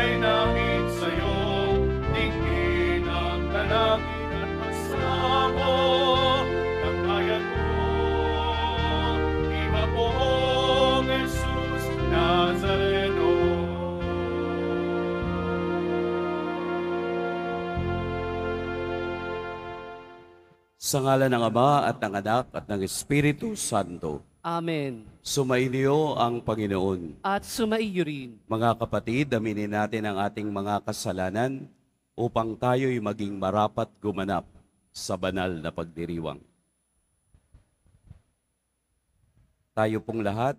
Ibigay namin sa'yo, tingin ang dalangin at pagsamo ng bayan mo. Iba poong Jesus Nazareno. Sa ngalan ng Ama at ng Anak at ng Espiritu Santo. Amen. Sumainyo ang Panginoon. At sumaiyo rin. Mga kapatid, aminin natin ang ating mga kasalanan upang tayo'y maging marapat gumanap sa banal na pagdiriwang. Tayo pong lahat,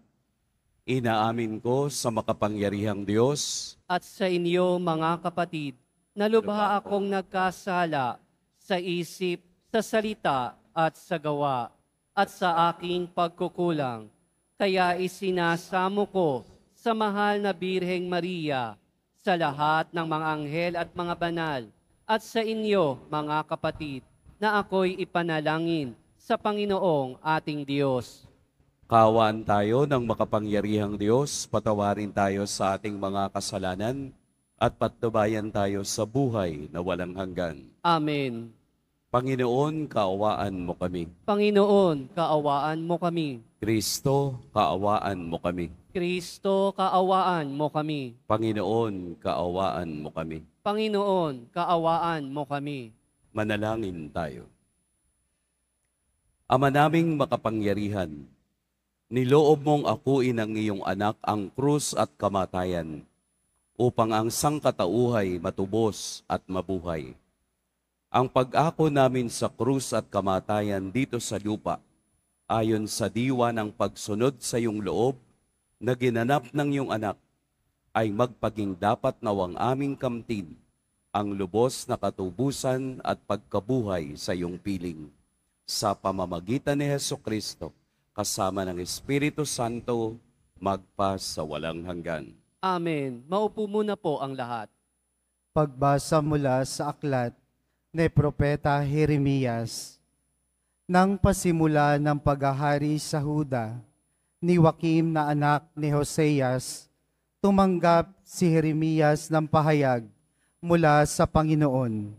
inaamin ko sa makapangyarihang Diyos At sa inyo, mga kapatid, na lubha akong nagkasala sa isip, sa salita at sa gawa, at sa aking pagkukulang. Kaya isinasamo ko sa mahal na Birheng Maria, sa lahat ng mga anghel at mga banal, at sa inyo, mga kapatid, na ako'y ipanalangin sa Panginoong ating Diyos. Kaawaan tayo ng makapangyarihang Diyos, patawarin tayo sa ating mga kasalanan, at patnubayan tayo sa buhay na walang hanggan. Amen. Panginoon, kaawaan mo kami. Panginoon, kaawaan mo kami. Kristo, kaawaan mo kami. Kristo, kaawaan mo kami. Panginoon, kaawaan mo kami. Panginoon, kaawaan mo kami. Manalangin tayo. Ama naming makapangyarihan, niloob mong akuin ang iyong anak ang krus at kamatayan upang ang sangkatauhay matubos at mabuhay. Ang pag-ako namin sa krus at kamatayan dito sa lupa, ayon sa diwa ng pagsunod sa iyong loob na ginanap ng iyong anak, ay magpaging dapat nawang aming kamtin ang lubos na katubusan at pagkabuhay sa iyong piling. Sa pamamagitan ni Hesukristo, kasama ng Espiritu Santo, magpa sa walang hanggan. Amen. Maupo muna po ang lahat. Pagbasa mula sa aklat ni Propeta Jeremias. Nang pasimula ng paghahari sa Huda, ni Joaquim na anak ni Hoseas, tumanggap si Jeremias ng pahayag mula sa Panginoon.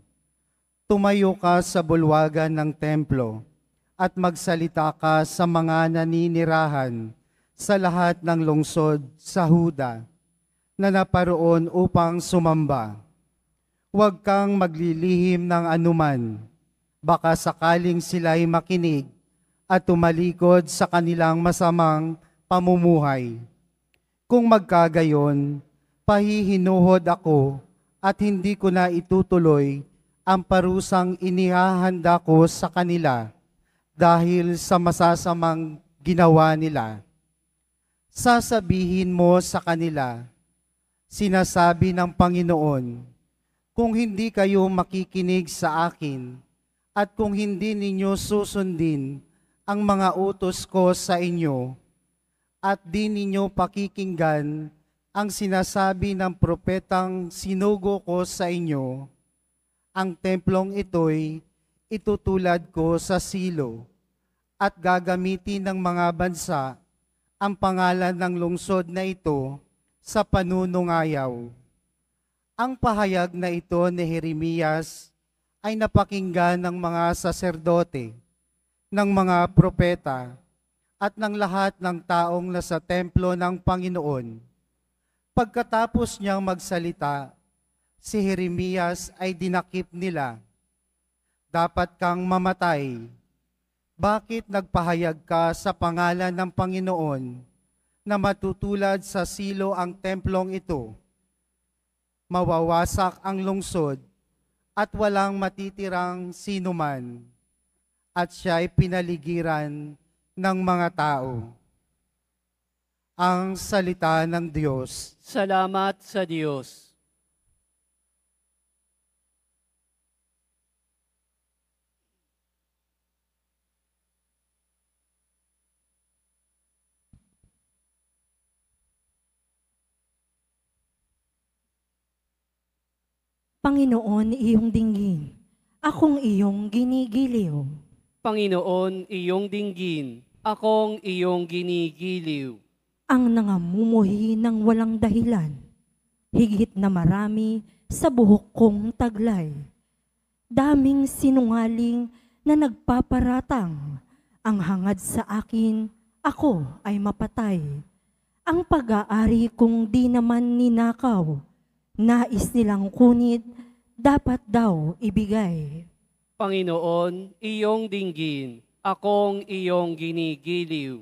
Tumayo ka sa bulwagan ng templo at magsalita ka sa mga naninirahan sa lahat ng lungsod sa Huda na naparoon upang sumamba. Huwag kang maglilihim ng anuman, baka sakaling sila'y makinig at tumalikod sa kanilang masamang pamumuhay. Kung magkagayon, pahihinuhod ako at hindi ko na itutuloy ang parusang inihahanda ko sa kanila dahil sa masasamang ginawa nila. Sasabihin mo sa kanila, sinasabi ng Panginoon, kung hindi kayo makikinig sa akin at kung hindi ninyo susundin ang mga utos ko sa inyo at di ninyo pakikinggan ang sinasabi ng propetang sinugo ko sa inyo, ang templong ito'y itutulad ko sa silo at gagamitin ng mga bansa ang pangalan ng lungsod na ito sa panunungayaw. Ang pahayag na ito ni Jeremias ay napakinggan ng mga saserdote, ng mga propeta, at ng lahat ng taong nasa templo ng Panginoon. Pagkatapos niyang magsalita, si Jeremias ay dinakip nila. Dapat kang mamatay. Bakit nagpahayag ka sa pangalan ng Panginoon na matutulad sa silo ang templong ito? Mawawasak ang lungsod at walang matitirang sinuman, at siya'y pinaligiran ng mga tao. Ang salita ng Diyos. Salamat sa Diyos. Panginoon, iyong dinggin, akong iyong ginigiliw. Panginoon, iyong dinggin, akong iyong ginigiliw. Ang nangamumuhi ng walang dahilan, higit na marami sa buhok kong taglay. Daming sinungaling na nagpaparatang, ang hangad sa akin, ako ay mapatay. Ang pag-aari kong di naman ninakaw, nais nilang kunit, dapat daw ibigay. Panginoon, iyong dinggin, akong iyong ginigiliw.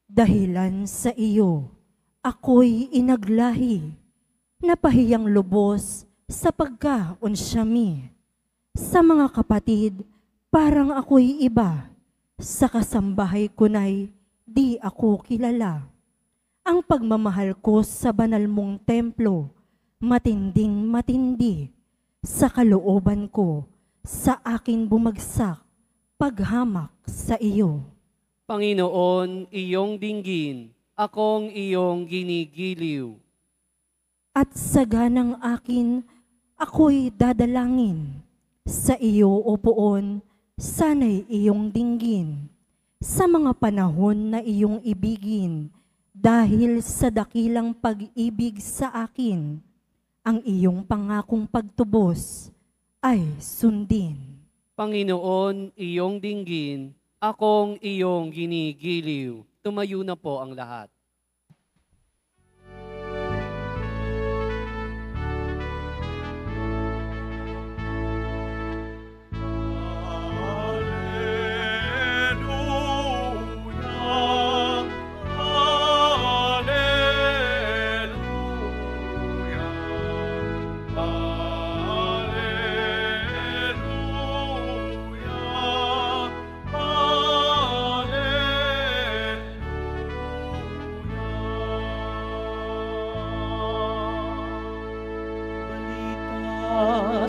Dahilan sa iyo, ako'y inaglahi, napahiyang lubos sa pagkaunsyami. Sa mga kapatid, parang ako'y iba, sa kasambahay ko na'y di ako kilala. Ang pagmamahal ko sa banal mong templo, matinding matindi, sa kalooban ko, sa akin bumagsak, paghamak sa iyo. Panginoon, iyong dinggin, akong iyong ginigiliw. At sa ganang akin, ako'y dadalangin. Sa iyo, O Poon, sana'y iyong dinggin. Sa mga panahon na iyong ibigin, dahil sa dakilang pag-ibig sa akin, ang iyong pangakong pagtubos ay sundin. Panginoon, iyong dinggin, akong iyong ginigiliw. Tumayo na po ang lahat.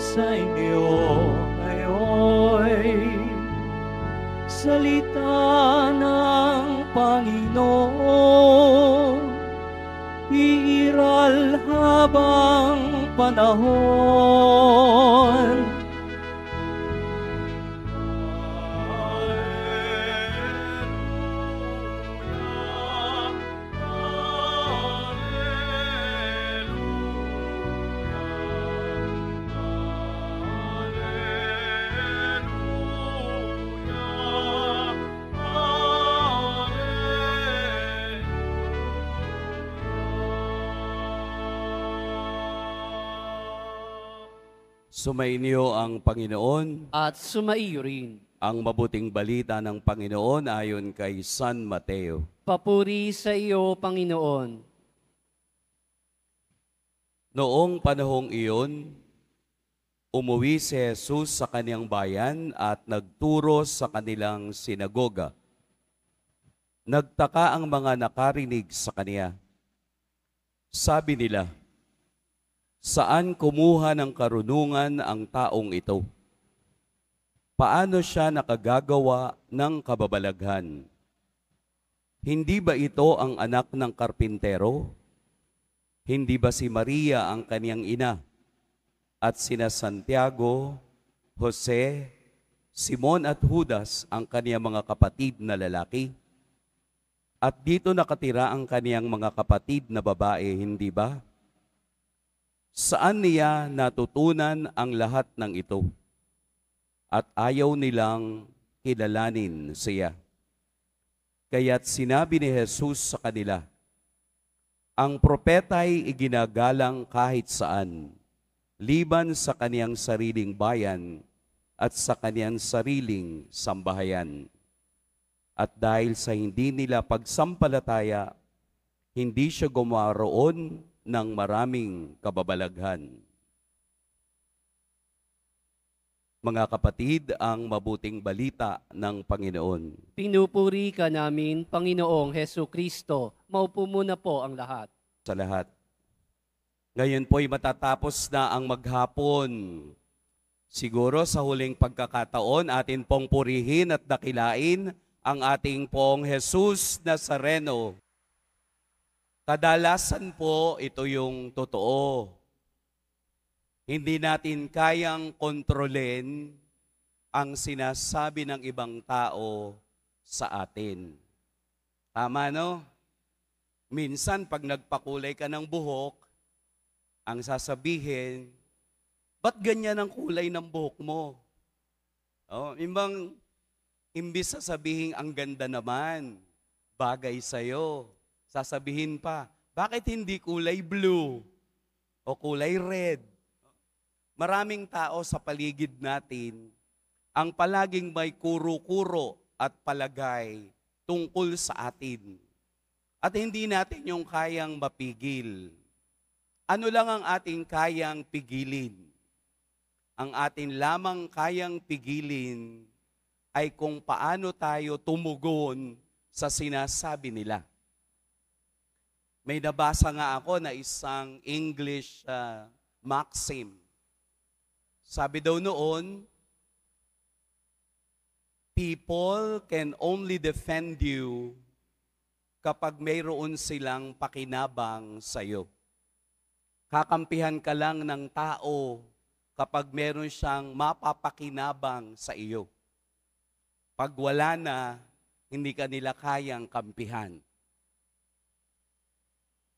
Sa inyo ngayon, salita ng Panginoon, iiral habang panahon. Sumainyo ang Panginoon. At sumaiyo rin. Ang mabuting balita ng Panginoon ayon kay San Mateo. Papuri sa iyo, Panginoon. Noong panahong iyon, umuwi si Jesus sa kaniyang bayan at nagturo sa kanilang sinagoga. Nagtaka ang mga nakarinig sa kaniya. Sabi nila, saan kumuha ng karunungan ang taong ito? Paano siya nakagagawa ng kababalaghan? Hindi ba ito ang anak ng karpintero? Hindi ba si Maria ang kaniyang ina? At sina Santiago, Jose, Simon at Judas ang kaniyang mga kapatid na lalaki? At dito nakatira ang kaniyang mga kapatid na babae, hindi ba? Saan niya natutunan ang lahat ng ito? At ayaw nilang kilalanin siya. Kaya't sinabi ni Jesus sa kanila, ang propeta'y iginagalang kahit saan, liban sa kaniyang sariling bayan at sa kaniyang sariling sambahayan. At dahil sa hindi nila pagsampalataya, hindi siya gumaroon ng maraming kababalaghan. Mga kapatid, ang mabuting balita ng Panginoon. Pinupuri ka namin, Panginoong Hesu Kristo. Maupo muna po ang lahat. Sa lahat. Ngayon po'y matatapos na ang maghapon. Siguro sa huling pagkakataon, atin pong purihin at dakilain ang ating pong Jesus Nazareno. Kadalasan po, ito yung totoo. Hindi natin kayang kontrolin ang sinasabi ng ibang tao sa atin. Tama, no? Minsan, pag nagpakulay ka ng buhok, Ang sasabihin, ba't ganyan ang kulay ng buhok mo? Oh, imbis sasabihin, ang ganda naman, bagay sa'yo. Sasabihin pa, bakit hindi kulay blue o kulay red? Maraming tao sa paligid natin ang palaging may kuro-kuro at palagay tungkol sa atin. At hindi natin yung kayang mapigil. Ano lang ang ating kayang pigilin? Ang atin lamang kayang pigilin ay kung paano tayo tumugon sa sinasabi nila. May nabasa nga ako na isang English maxim. Sabi daw noon, people can only defend you kapag mayroon silang pakinabang sa'yo. Kakampihan ka lang ng tao kapag meron siyang mapapakinabang sa iyo. Pag wala na, hindi ka nila kayang kampihan.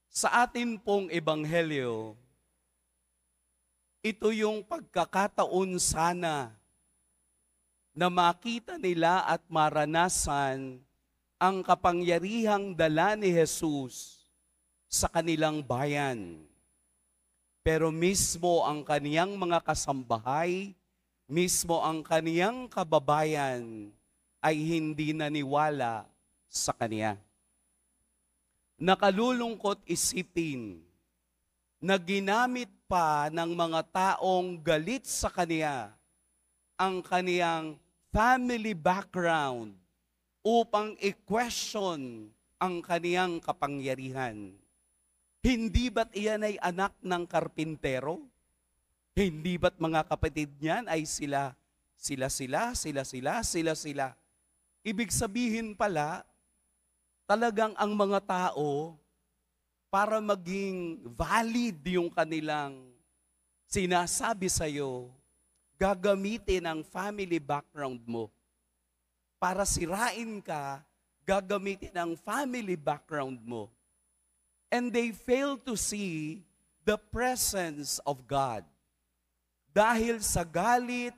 Sa atin pong ebanghelyo, ito yung pagkakataon sana na makita nila at maranasan ang kapangyarihang dala ni Jesus sa kanilang bayan. Pero mismo ang kaniyang mga kasambahay, mismo ang kaniyang kababayan ay hindi naniwala sa kaniya. Nakalulungkot isipin na ginamit pa ng mga taong galit sa kaniya ang kaniyang family background upang i-question ang kaniyang kapangyarihan. Hindi ba't iyan ay anak ng karpintero? Hindi ba't mga kapatid niyan ay sila? Ibig sabihin pala, talagang ang mga tao, para maging valid yung kanilang sinasabi sa'yo, gagamitin ang family background mo. Para sirain ka, gagamitin ang family background mo. And they fail to see the presence of God. Dahil sa galit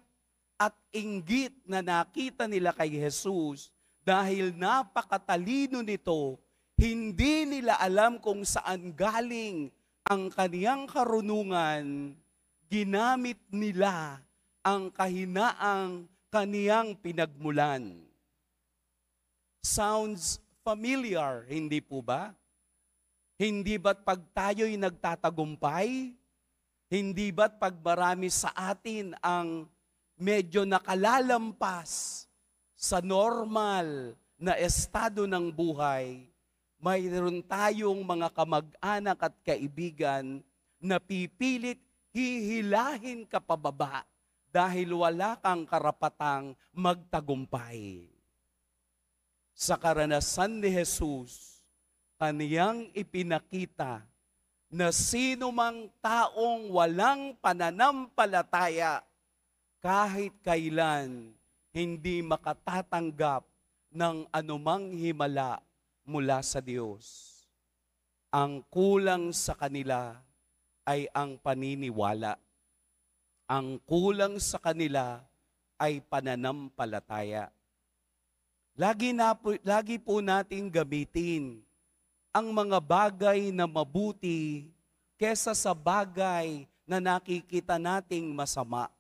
at inggit na nakita nila kay Jesus, dahil napakatalino nito, hindi nila alam kung saan galing ang kaniyang karunungan, ginamit nila ang kahinaang kaniyang pinagmulan. Sounds familiar, hindi po ba? Hindi ba't pag tayo'y nagtatagumpay? Hindi ba't pag marami sa atin ang medyo nakalalampas sa normal na estado ng buhay, mayroon tayong mga kamag-anak at kaibigan na pipilit hihilahin ka pababa dahil wala kang karapatang magtagumpay. Sa karanasan ni Jesus, kaniyang ipinakita na sino mang taong walang pananampalataya kahit kailan hindi makatatanggap ng anumang himala mula sa Diyos. Ang kulang sa kanila ay ang paniniwala. Ang kulang sa kanila ay pananampalataya. Lagi po nating gamitin ang mga bagay na mabuti kesa sa bagay na nakikita nating masama.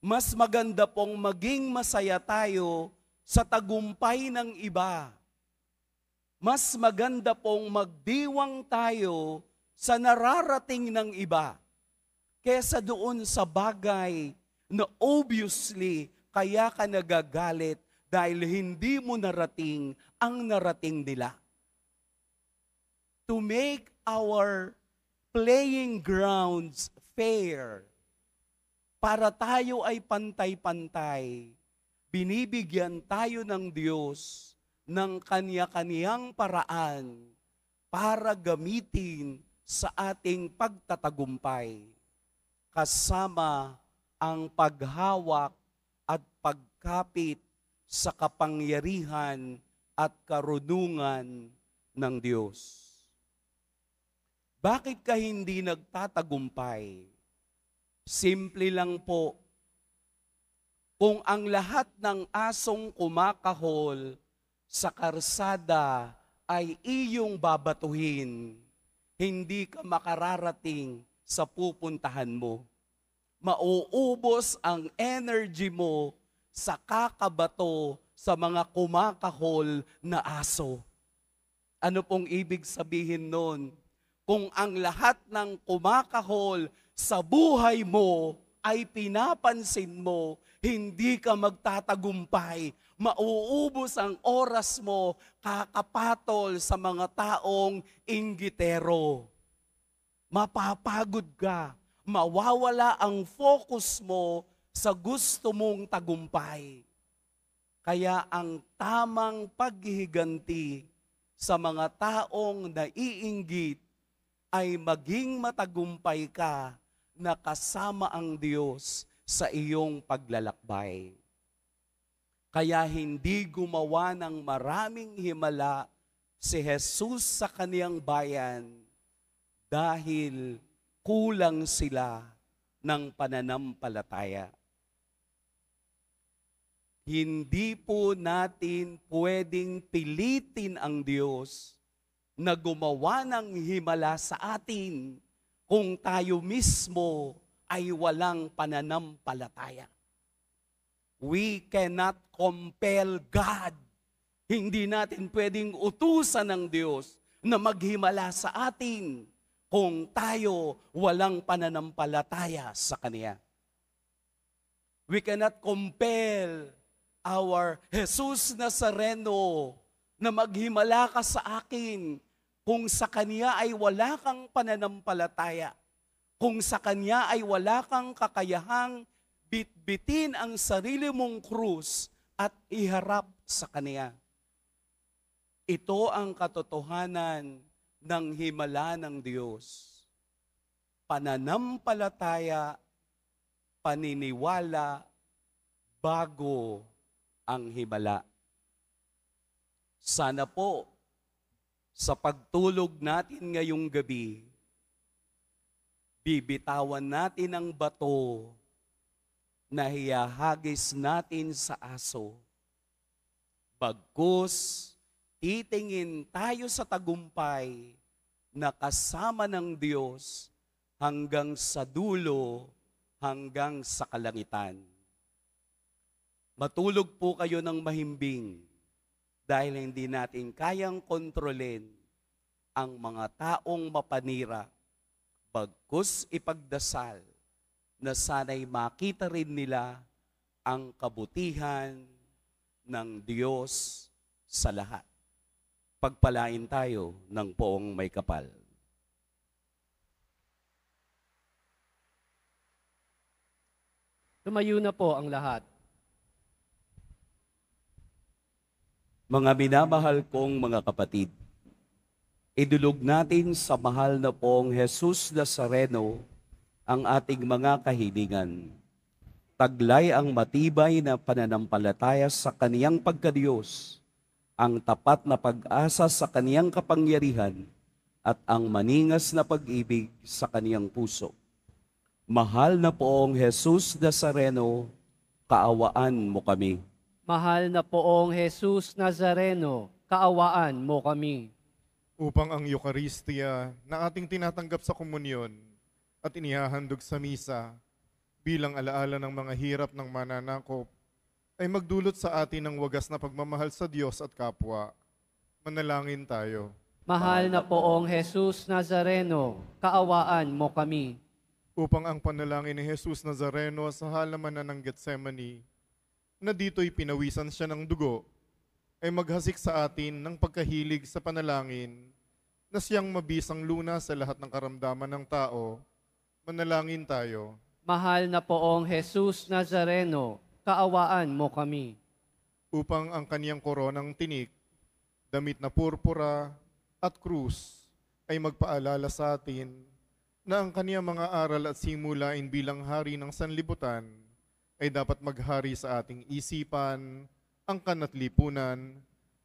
Mas maganda pong maging masaya tayo sa tagumpay ng iba. Mas maganda pong magdiwang tayo sa nararating ng iba kesa doon sa bagay na obviously kaya ka nagagalit dahil hindi mo narating ang narating nila. To make our playing grounds fair, para tayo ay pantay-pantay, binibigyan tayo ng Diyos ng kanya-kaniyang paraan para gamitin sa ating pagtatagumpay, kasama ang paghawak at pagkapit sa kapangyarihan at karunungan ng Diyos. Bakit ka hindi nagtatagumpay? Simple lang po. Kung ang lahat ng asong kumakahol sa karsada ay iyong babatuhin, hindi ka makararating sa pupuntahan mo. Mauubos ang energy mo sa kakabato sa mga kumakahol na aso. Ano pong ibig sabihin nun? Kung ang lahat ng kumakahol sa buhay mo ay pinapansin mo, hindi ka magtatagumpay. Mauubos ang oras mo kakapatol sa mga taong inggitero. Mapapagod ka. Mawawala ang focus mo sa gusto mong tagumpay. Kaya ang tamang paghihiganti sa mga taong naiinggit ay maging matagumpay ka na kasama ang Diyos sa iyong paglalakbay. Kaya hindi gumawa ng maraming himala si Jesus sa kaniyang bayan dahil kulang sila ng pananampalataya. Hindi po natin pwedeng pilitin ang Diyos na gumawa ng himala sa atin kung tayo mismo ay walang pananampalataya. We cannot compel God. Hindi natin pwedeng utusan ng Diyos na maghimala sa atin kung tayo walang pananampalataya sa Kanya. We cannot compel our Jesus Nazareno na maghimala ka sa akin kung sa Kanya ay wala kang pananampalataya, kung sa Kanya ay wala kang kakayahang bitbitin ang sarili mong krus at iharap sa Kanya. Ito ang katotohanan ng himala ng Diyos. Pananampalataya, paniniwala, bago ang himala. Sana po, sa pagtulog natin ngayong gabi, bibitawan natin ang bato na hiyahagis natin sa aso. Bagkus, titingin tayo sa tagumpay na kasama ng Diyos hanggang sa dulo, hanggang sa kalangitan. Matulog po kayo ng mahimbing dahil hindi natin kayang kontrolin ang mga taong mapanira, bagkus ipagdasal na sana'y makita rin nila ang kabutihan ng Diyos sa lahat. Pagpalain tayo ng poong may kapal. Tumayo na po ang lahat. Mga minamahal kong mga kapatid, idulog natin sa mahal na pong Jesus Nazareno ang ating mga kahilingan. Taglay ang matibay na pananampalataya sa kaniyang pagkadiyos, ang tapat na pag-asa sa kaniyang kapangyarihan, at ang maningas na pag-ibig sa kaniyang puso. Mahal na poong Jesus Nazareno, kaawaan mo kami. Mahal na poong Jesus Nazareno, kaawaan mo kami. Upang ang Eucharistia na ating tinatanggap sa komunyon at inihahandog sa misa bilang alaala ng mga hirap ng mananakop ay magdulot sa atin ng wagas na pagmamahal sa Diyos at kapwa. Manalangin tayo. Mahal na poong Jesus Nazareno, kaawaan mo kami. Upang ang panalangin ni Jesus Nazareno sa halaman ng Getsemani, na dito'y pinawisan siya ng dugo, ay maghasik sa atin ng pagkahilig sa panalangin na siyang mabisang luna sa lahat ng karamdaman ng tao. Manalangin tayo. Mahal na poong Jesus Nazareno, kaawaan mo kami. Upang ang kaniyang koronang tinik, damit na purpura at krus ay magpaalala sa atin na ang kaniyang mga aral at simulain bilang hari ng sanlibutan ay dapat maghari sa ating isipan, angkan at lipunan.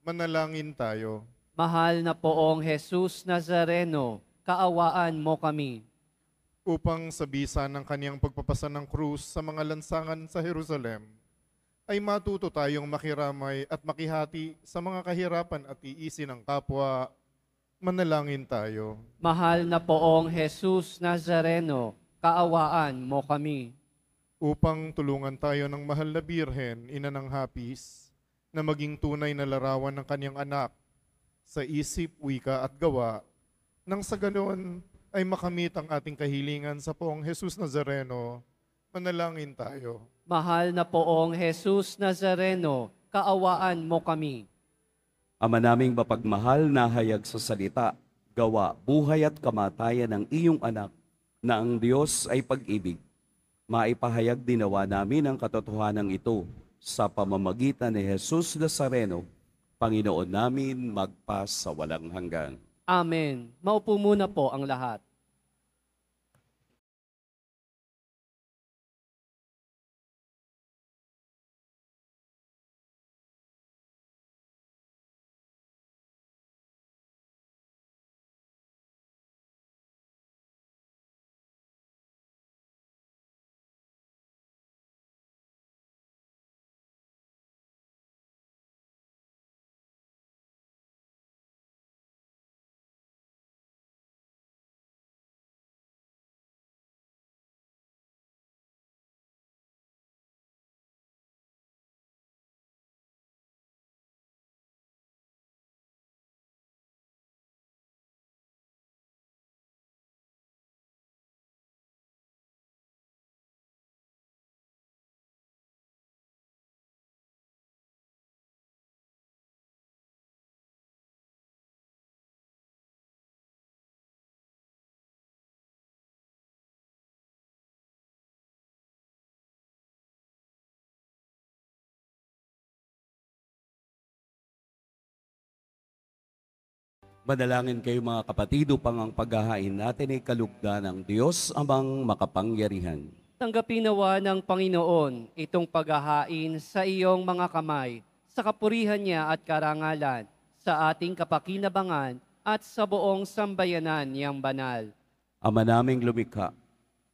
Manalangin tayo. Mahal na poong Jesus Nazareno, kaawaan mo kami. Upang sa bisa ng kaniyang pagpapasa ng krus sa mga lansangan sa Jerusalem, ay matuto tayong makiramay at makihati sa mga kahirapan at iisi ng kapwa. Manalangin tayo. Mahal na poong Jesus Nazareno, kaawaan mo kami. Upang tulungan tayo ng mahal na Birhen, ina ng hapis, na maging tunay na larawan ng kaniyang anak sa isip, wika at gawa, nang sa ganoon ay makamit ang ating kahilingan sa poong Jesus Nazareno. Manalangin tayo. Mahal na poong Jesus Nazareno, kaawaan mo kami. Ama naming mapagmahal na hayag sa salita, gawa, buhay at kamatayan ng iyong anak, na ang Diyos ay pag-ibig. Maipahayag dinawa namin ang katotohanan ito sa pamamagitan ni Jesus Nazareno, Panginoon namin magpas sa walang hanggan. Amen. Maupo muna po ang lahat. Manalangin kayo mga kapatid upang ang paghahain natin ay kalugdan ng Diyos amang makapangyarihan. Tanggapin nawa ng Panginoon itong paghahain sa iyong mga kamay, sa kapurihan niya at karangalan, sa ating kapakinabangan at sa buong sambayanan niyang banal. Ama naming lumikha,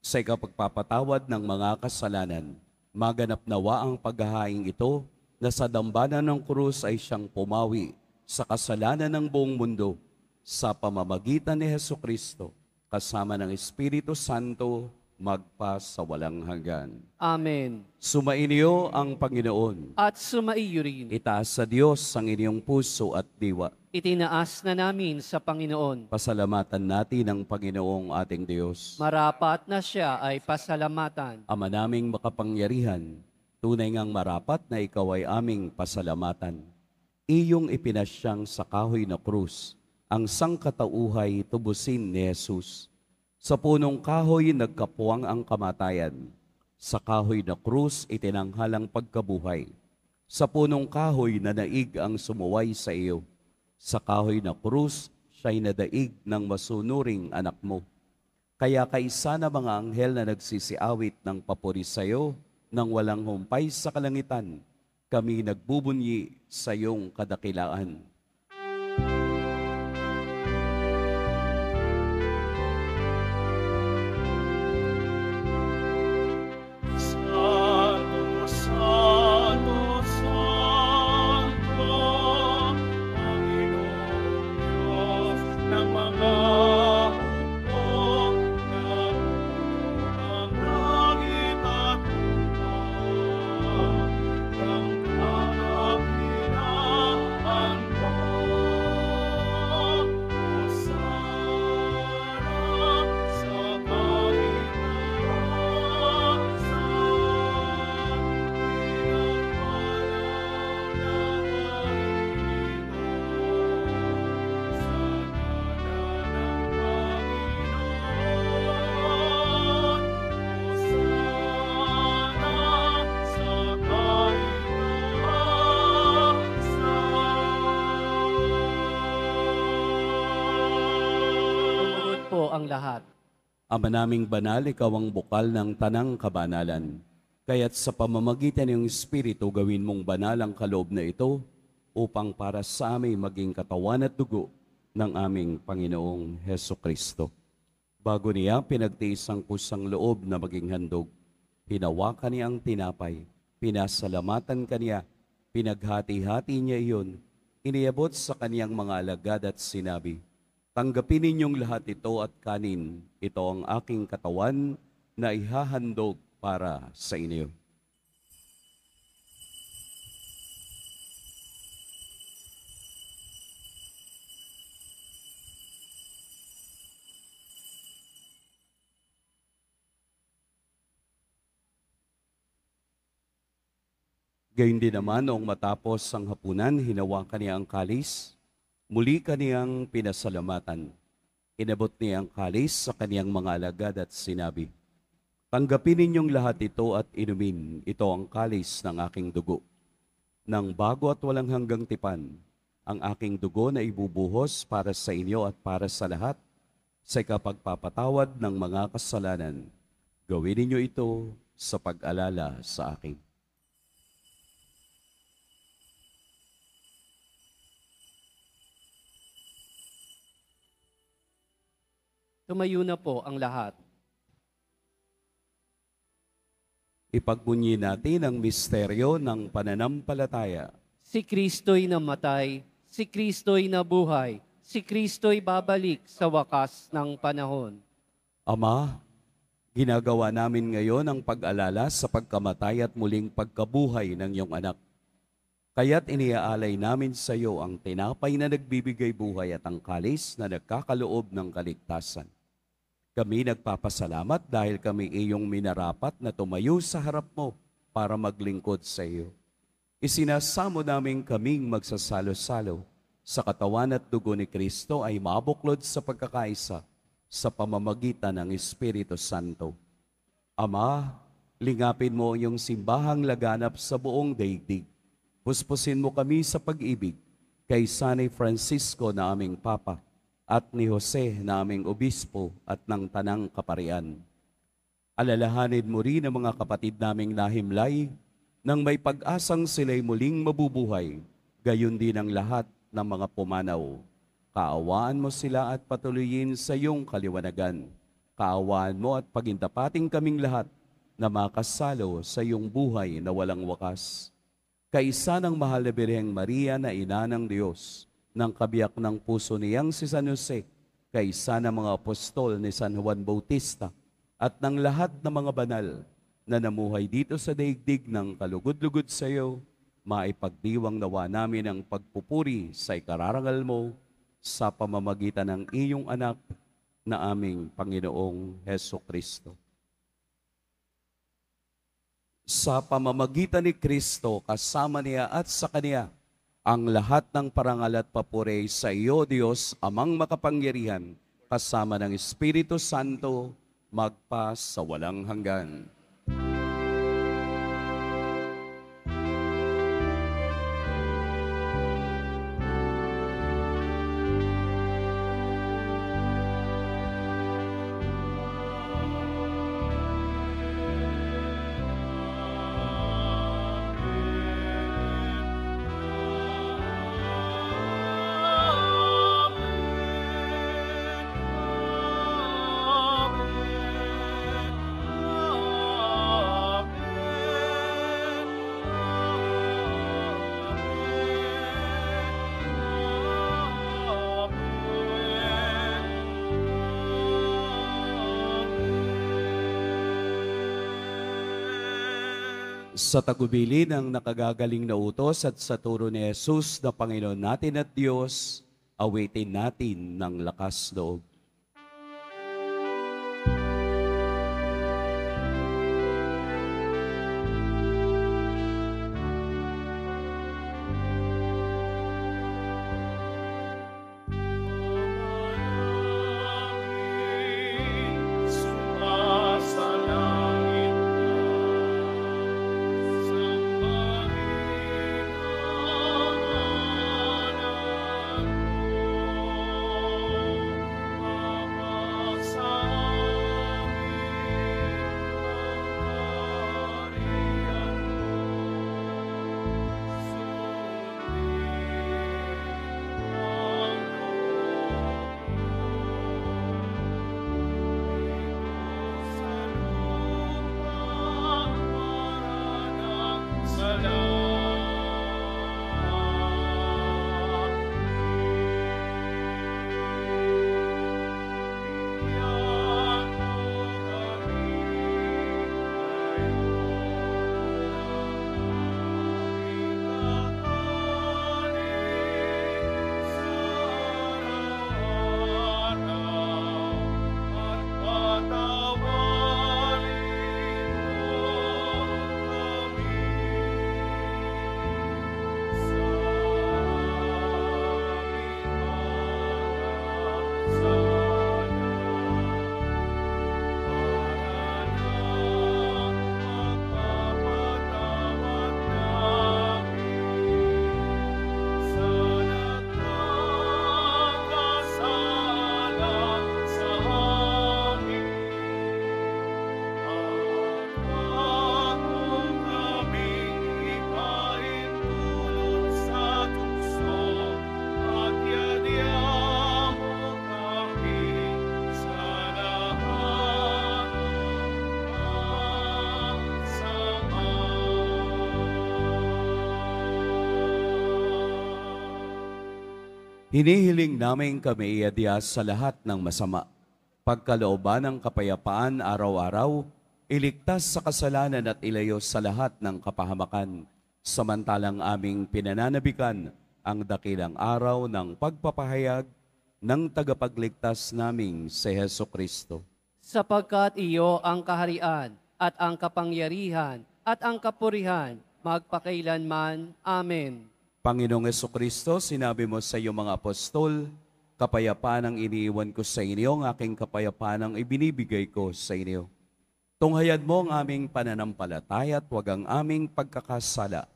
sa ikapagpapatawad ng mga kasalanan, maganap nawa ang paghahain ito na sa dambana ng krus ay siyang pumawi sa kasalanan ng buong mundo sa pamamagitan ni Hesukristo, kasama ng Espiritu Santo, magpas sa walang hanggan. Amen. Sumainyo ang Panginoon. At sumaiyo rin. Itaas sa Diyos ang inyong puso at diwa. Itinaas na namin sa Panginoon. Pasalamatan natin ang Panginoong ating Diyos. Marapat na siya ay pasalamatan. Ama naming makapangyarihan, tunay ngang marapat na ikaw ay aming pasalamatan. Iyong ipinasyang sa kahoy na krus, ang sangkatauhay tubusin ni Jesus. Sa punong kahoy nagkapuwang ang kamatayan. Sa kahoy na krus itinanghalang pagkabuhay. Sa punong kahoy nanaig ang sumuway sa iyo. Sa kahoy na krus siya'y nadaig ng masunuring anak mo. Kaya kaisa na mga anghel na nagsisiawit ng papuri sa iyo, nang walang humpay sa kalangitan, kami nagbubunyi sa iyong kadakilaan. Ang lahat. Ama naming banal, ikaw ang bukal ng tanang kabanalan. Kaya't sa pamamagitan ng Espiritu, gawin mong banal ang kaloob na ito upang para sa amin maging katawan at dugo ng aming Panginoong Heso Kristo. Bago niya pinagtiis ang kusang loob na maging handog, hinawakan niya ang tinapay, pinasalamatan kaniya, pinaghati-hati niya iyon, iniabot sa kaniyang mga alagad at sinabi, "Tanggapin ninyong lahat ito at kanin, ito ang aking katawan na ihahandog para sa inyo." Gayun din naman noong matapos ang hapunan, hinawakan niya ang kalis, muli kaniyang pinasalamatan. Inabot niya ang kalis sa kaniyang mga alagad at sinabi, "Tanggapin ninyong lahat ito at inumin, ito ang kalis ng aking dugo. Nang bago at walang hanggang tipan, ang aking dugo na ibubuhos para sa inyo at para sa lahat, sa ikapagpapatawad ng mga kasalanan. Gawin ninyo ito sa pag-alala sa akin." Tumayo na po ang lahat. Ipagbunyi natin ang misteryo ng pananampalataya. Si Kristo'y namatay, si Kristo'y nabuhay, si Kristo'y babalik sa wakas ng panahon. Ama, ginagawa namin ngayon ang pag-alala sa pagkamatay at muling pagkabuhay ng iyong anak. Kaya't iniaalay namin sa iyo ang tinapay na nagbibigay buhay at ang kalis na nagkakaloob ng kaligtasan. Kami nagpapasalamat dahil kami iyong minarapat na tumayo sa harap mo para maglingkod sa iyo. Isinasamo namin kaming magsasalo-salo sa katawan at dugo ni Kristo ay mabuklod sa pagkakaisa sa pamamagitan ng Espiritu Santo. Ama, lingapin mo ang iyong simbahang laganap sa buong daigdig. Puspusin mo kami sa pag-ibig kay San Francisco na aming Papa at ni Jose na aming Obispo at ng Tanang Kaparian. Alalahanin mo rin ang mga kapatid naming nahimlay nang may pag-asang sila'y muling mabubuhay, gayon din ang lahat ng mga pumanaw. Kaawaan mo sila at patuloyin sa iyong kaliwanagan. Kaawaan mo at pagintapating kaming lahat na makasalo sa iyong buhay na walang wakas. Kaisa ng mahal na Birheng Maria na ina ng Diyos, ng kabiyak ng puso niyang si San Jose, kaisa ng mga apostol ni San Juan Bautista, at ng lahat ng mga banal na namuhay dito sa daigdig ng kalugod-lugod sa iyo, maipagdiwang nawa namin ang pagpupuri sa ikararangal mo sa pamamagitan ng iyong anak na aming Panginoong Heso Kristo. Sa pamamagitan ni Kristo, kasama niya at sa Kaniya, ang lahat ng parangal at papuri sa iyo, Diyos, Amang makapangyarihan, kasama ng Espiritu Santo, magpa sa walang hanggan. Sa tagubili ng nakagagaling na utos at sa turo ni Jesus na Panginoon natin at Diyos, awitin natin ng lakas loob. Hinihiling namin kami iadya sa lahat ng masama. Pagkalooban ng kapayapaan araw-araw, iligtas sa kasalanan at ilayo sa lahat ng kapahamakan. Samantalang aming pinananabikan ang dakilang araw ng pagpapahayag ng tagapagligtas naming si Heso Kristo. Sapagkat iyo ang kaharian at ang kapangyarihan at ang kapurihan magpakailanman. Amen. Panginoong Jesucristo, sinabi mo sa iyong mga apostol, kapayapaan ang iniiwan ko sa inyo, ang aking kapayapaan ang ibinibigay ko sa inyo. Tunghayan mo ang aming pananampalataya at huwag ang aming pagkakasala.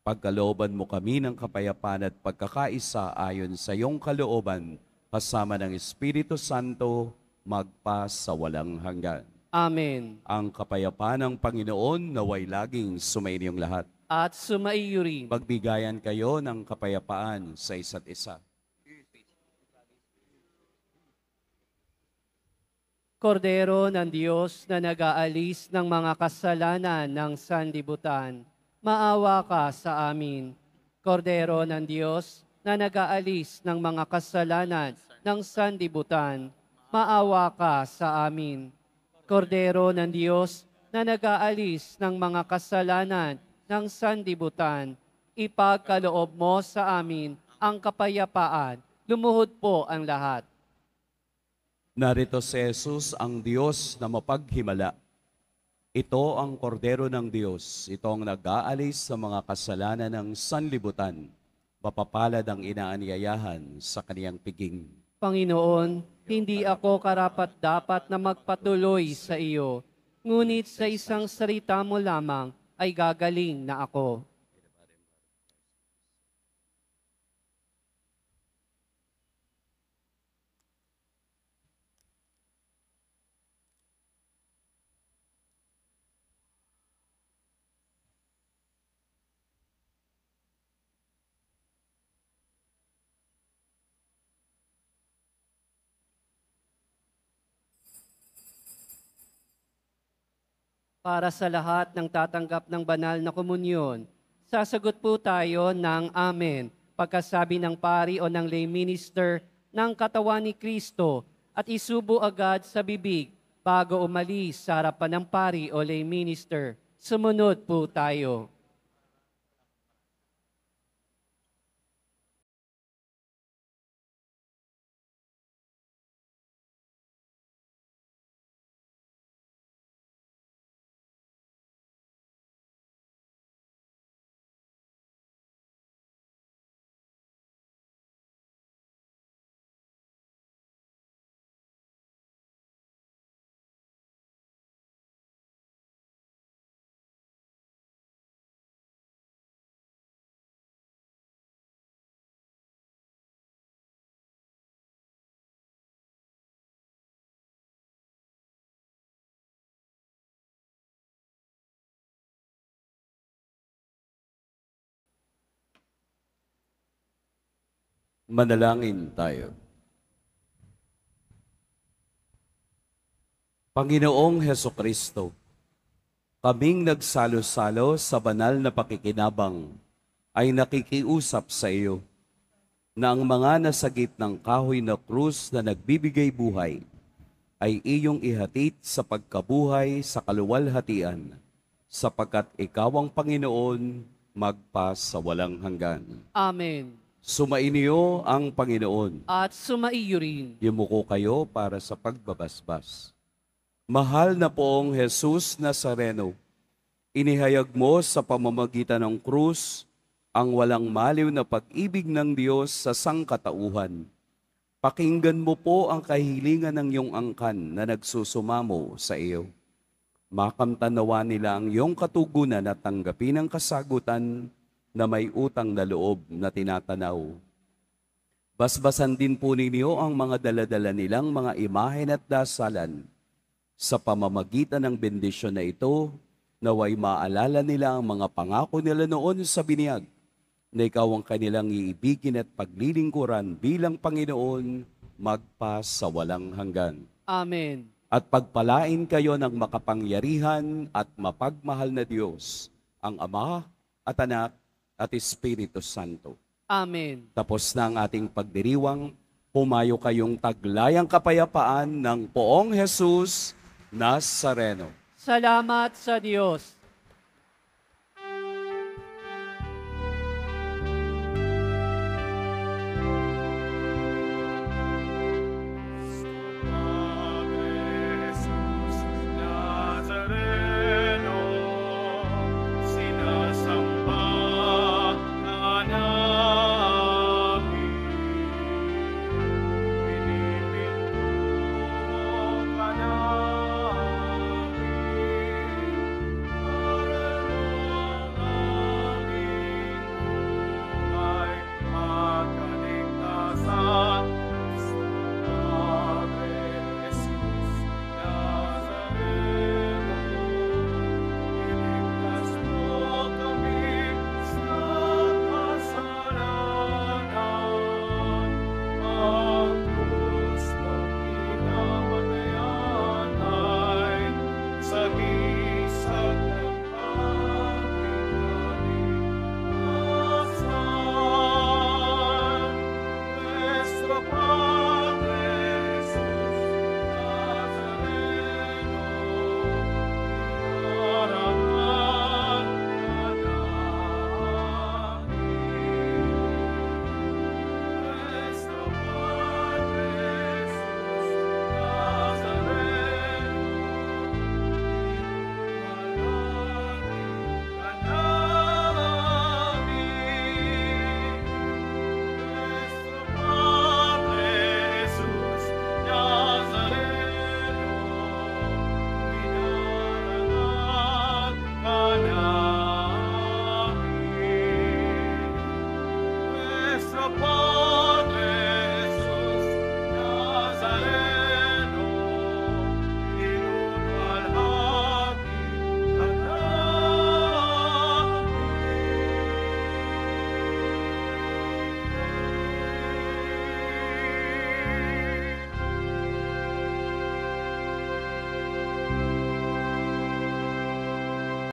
Pagkalooban mo kami ng kapayapaan at pagkakaisa ayon sa iyong kalooban, kasama ng Espiritu Santo, magpa sa walang hanggan. Amen. Ang kapayapaan ng Panginoon naway laging sumainyong lahat. At sumaiyo rin. Magbigayan kayo ng kapayapaan sa isa't isa. Kordero ng Diyos na nag-aalis ng mga kasalanan ng sanlibutan, maawa ka sa amin. Kordero ng Diyos na nag-aalis ng mga kasalanan ng sanlibutan, maawa ka sa amin. Kordero ng Diyos na nag-aalis ng mga kasalanan ng sanlibutan, ipagkaloob mo sa amin ang kapayapaan. Lumuhod po ang lahat. Narito si Jesus, ang Diyos na mapaghimala. Ito ang kordero ng Diyos. Ito ang nag-aalis sa mga kasalanan ng sanlibutan. Mapapalad ang inaanyayahan sa kaniyang piging. Panginoon, hindi ako karapat-dapat na magpatuloy sa iyo, ngunit sa isang salita mo lamang ay gagaling na ako. Para sa lahat ng tatanggap ng banal na komunyon, sasagot po tayo ng Amen pagkasabi ng pari o ng lay minister ng katawan ni Kristo at isubo agad sa bibig bago umalis sa harapan ng pari o lay minister. Sumunod po tayo. Manalangin tayo. Panginoong Hesukristo, kaming nagsalo-salo sa banal na pakikinabang ay nakikiusap sa iyo na ang mga nasagip ng kahoy na krus na nagbibigay buhay ay iyong ihatid sa pagkabuhay sa kaluwalhatian, sapagkat ikaw ang Panginoon magpa sa walang hanggan. Amen. Sumainyo ang Panginoon. At sumaiyo rin. Yumuko kayo para sa pagbabasbas. Mahal na poong Jesus Nazareno, inihayag mo sa pamamagitan ng krus ang walang maliw na pag-ibig ng Diyos sa sangkatauhan. Pakinggan mo po ang kahilingan ng iyong angkan na nagsusumamo sa iyo. Makamtanawa nila ang iyong katugunan at tanggapin ang kasagutan na may utang na loob na tinatanaw. Basbasan din po ninyo ang mga daladala nilang mga imahen at dasalan. Sa pamamagitan ng bendisyon na ito, naway maalala nila ang mga pangako nila noon sa biniyag, na ikaw ang kanilang iibigin at paglilingkuran bilang Panginoon magpa sa walang hanggan. Amen. At pagpalain kayo ng makapangyarihan at mapagmahal na Diyos, ang Ama at Anak at Espiritu Santo. Amen. Tapos na ang ating pagdiriwang, pumayo kayong taglayang kapayapaan ng Poong Jesus Nazareno. Salamat sa Diyos.